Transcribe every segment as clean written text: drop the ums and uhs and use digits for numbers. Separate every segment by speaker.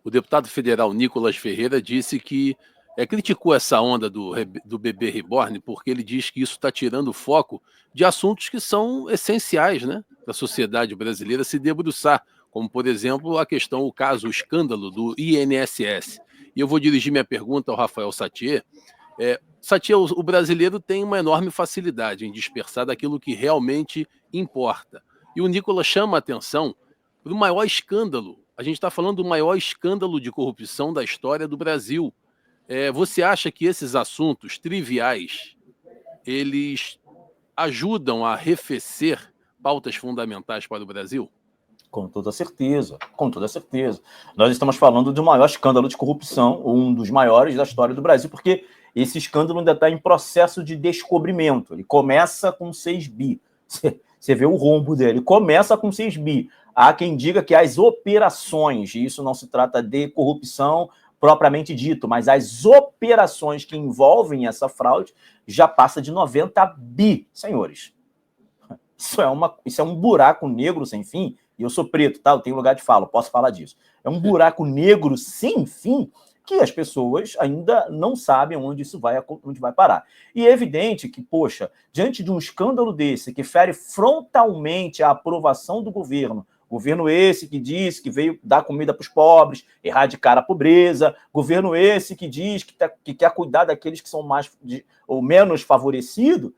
Speaker 1: O deputado federal Nicolas Ferreira disse que criticou essa onda do bebê reborn porque ele diz que isso está tirando o foco de assuntos que são essenciais, né, da sociedade brasileira se debruçar, como, por exemplo, a questão, o caso, o escândalo do INSS. E eu vou dirigir minha pergunta ao Rafael Sattier. Sattier, o brasileiro tem uma enorme facilidade em dispersar daquilo que realmente importa. E o Nicolas chama a atenção para o maior escândalo. A gente está falando do maior escândalo de corrupção da história do Brasil. Você acha que esses assuntos triviais, eles ajudam a arrefecer pautas fundamentais para o Brasil?
Speaker 2: Com toda certeza, com toda certeza. Nós estamos falando do maior escândalo de corrupção, um dos maiores da história do Brasil, porque esse escândalo ainda está em processo de descobrimento. Ele começa com 6 bi. Você vê o rombo dele. Começa com 6 bi. Há quem diga que as operações, e isso não se trata de corrupção propriamente dito, mas as operações que envolvem essa fraude já passa de 90 bi, senhores. Isso é um buraco negro sem fim. E eu sou preto, tá? Eu tenho lugar de fala, posso falar disso. É um buraco negro sem fim que as pessoas ainda não sabem onde vai parar. E é evidente que, poxa, diante de um escândalo desse, que fere frontalmente a aprovação do governo esse que diz que veio dar comida para os pobres, erradicar a pobreza, governo esse que diz que quer cuidar daqueles que são ou menos favorecidos,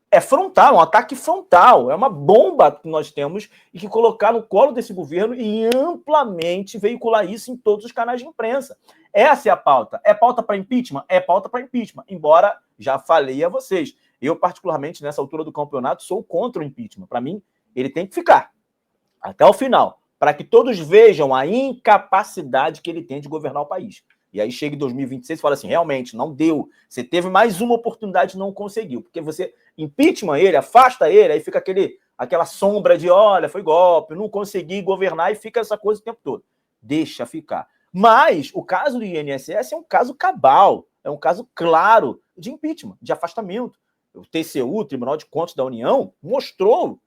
Speaker 2: é frontal, um ataque frontal, é uma bomba que nós temos e que colocar no colo desse governo e amplamente veicular isso em todos os canais de imprensa. Essa é a pauta. É pauta para impeachment? É pauta para impeachment, embora já falei a vocês. Eu, particularmente, nessa altura do campeonato, sou contra o impeachment. Para mim, ele tem que ficar até o final, para que todos vejam a incapacidade que ele tem de governar o país. E aí chega em 2026 e fala assim, realmente, não deu. Você teve mais uma oportunidade e não conseguiu. Porque você impeachment ele, afasta ele, aí fica aquela sombra de, olha, foi golpe, não consegui governar, e fica essa coisa o tempo todo. Deixa ficar. Mas o caso do INSS é um caso cabal, é um caso claro de impeachment, de afastamento. O TCU, o Tribunal de Contas da União, mostrou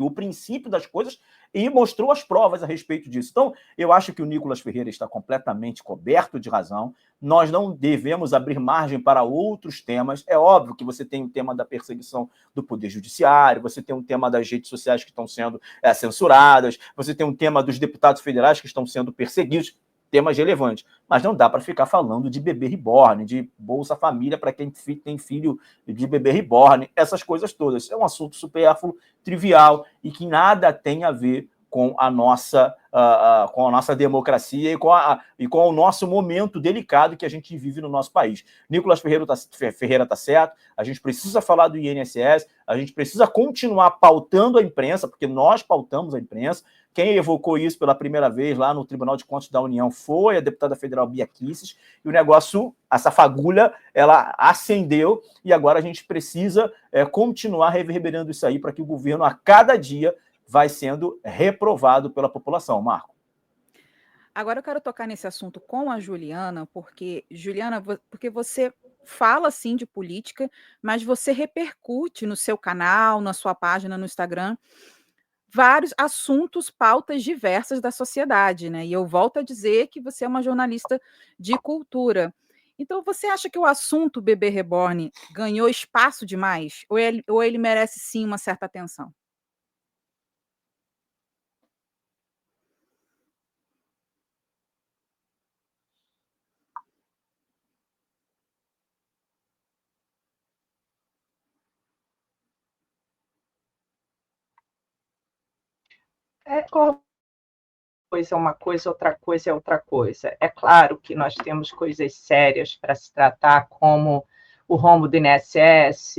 Speaker 2: o princípio das coisas e mostrou as provas a respeito disso. Então, eu acho que o Nicolas Ferreira está completamente coberto de razão. Nós não devemos abrir margem para outros temas. É óbvio que você tem o tema da perseguição do Poder Judiciário, você tem o tema das redes sociais que estão sendo censuradas, você tem o tema dos deputados federais que estão sendo perseguidos, temas relevantes. Mas não dá para ficar falando de bebê reborn, de Bolsa Família para quem tem filho de bebê reborn, essas coisas todas. É um assunto supérfluo, trivial e que nada tem a ver com a nossa democracia e com o nosso momento delicado que a gente vive no nosso país. Nicolas Ferreira está certo, a gente precisa falar do INSS, a gente precisa continuar pautando a imprensa, porque nós pautamos a imprensa. Quem evocou isso pela primeira vez lá no Tribunal de Contas da União foi a deputada federal Bia Kicis, e o negócio, essa fagulha, ela acendeu, e agora a gente precisa continuar reverberando isso aí para que o governo, a cada dia, vai sendo reprovado pela população. Marco.
Speaker 3: Agora eu quero tocar nesse assunto com a Juliana, porque você fala sim de política, mas você repercute no seu canal, na sua página no Instagram, vários assuntos, pautas diversas da sociedade, né? E eu volto a dizer que você é uma jornalista de cultura. Então, você acha que o assunto bebê reborn ganhou espaço demais? Ou ele merece sim uma certa atenção?
Speaker 4: Coisa é uma coisa, outra coisa é outra coisa. É claro que nós temos coisas sérias para se tratar, como o rombo do INSS,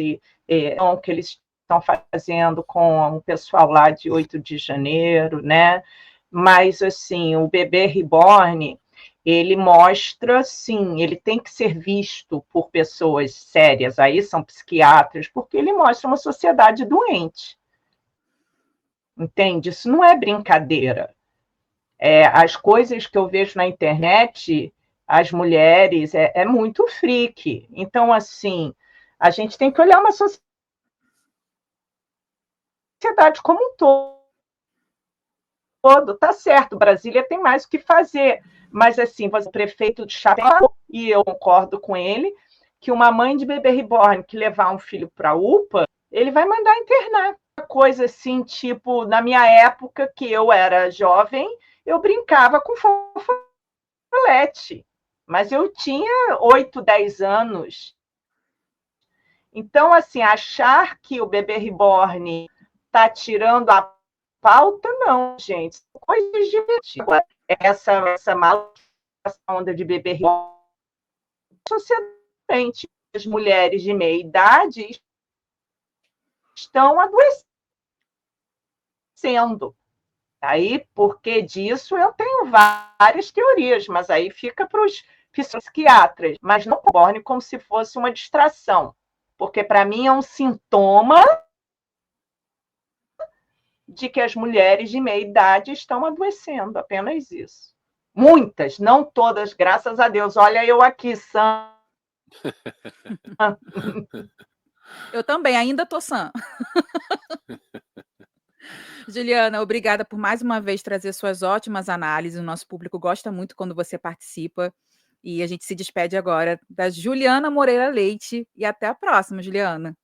Speaker 4: o que eles estão fazendo com o pessoal lá de 8 de janeiro, né? Mas, assim, o bebê reborn, ele mostra, sim, ele tem que ser visto por pessoas sérias, aí são psiquiatras, porque ele mostra uma sociedade doente. Entende? Isso não é brincadeira. As coisas que eu vejo na internet, as mulheres, é muito freak. Então, assim, a gente tem que olhar uma sociedade como um todo. todo, tá certo, Brasília tem mais o que fazer, mas assim, o prefeito de Chapecó, e eu concordo com ele, que uma mãe de bebê reborn que levar um filho para a UPA, ele vai mandar internar. Coisa assim, tipo, na minha época, que eu era jovem, eu brincava com fofolete, mas eu tinha 8, 10 anos. Então, assim, achar que o bebê reborn está tirando a pauta, não, gente. São coisas divertidas. Essa onda de bebê reborn, socialmente, as mulheres de meia idade estão adoecendo. Aí, por que disso, eu tenho várias teorias, mas aí fica para os psiquiatras, mas não reborn como se fosse uma distração, porque para mim é um sintoma de que as mulheres de meia idade estão adoecendo, apenas isso. Muitas, não todas, graças a Deus. Olha eu aqui, sã.
Speaker 3: Eu também, ainda tô sã. Juliana, obrigada por mais uma vez trazer suas ótimas análises. O nosso público gosta muito quando você participa. E a gente se despede agora da Juliana Moreira Leite. E até a próxima, Juliana.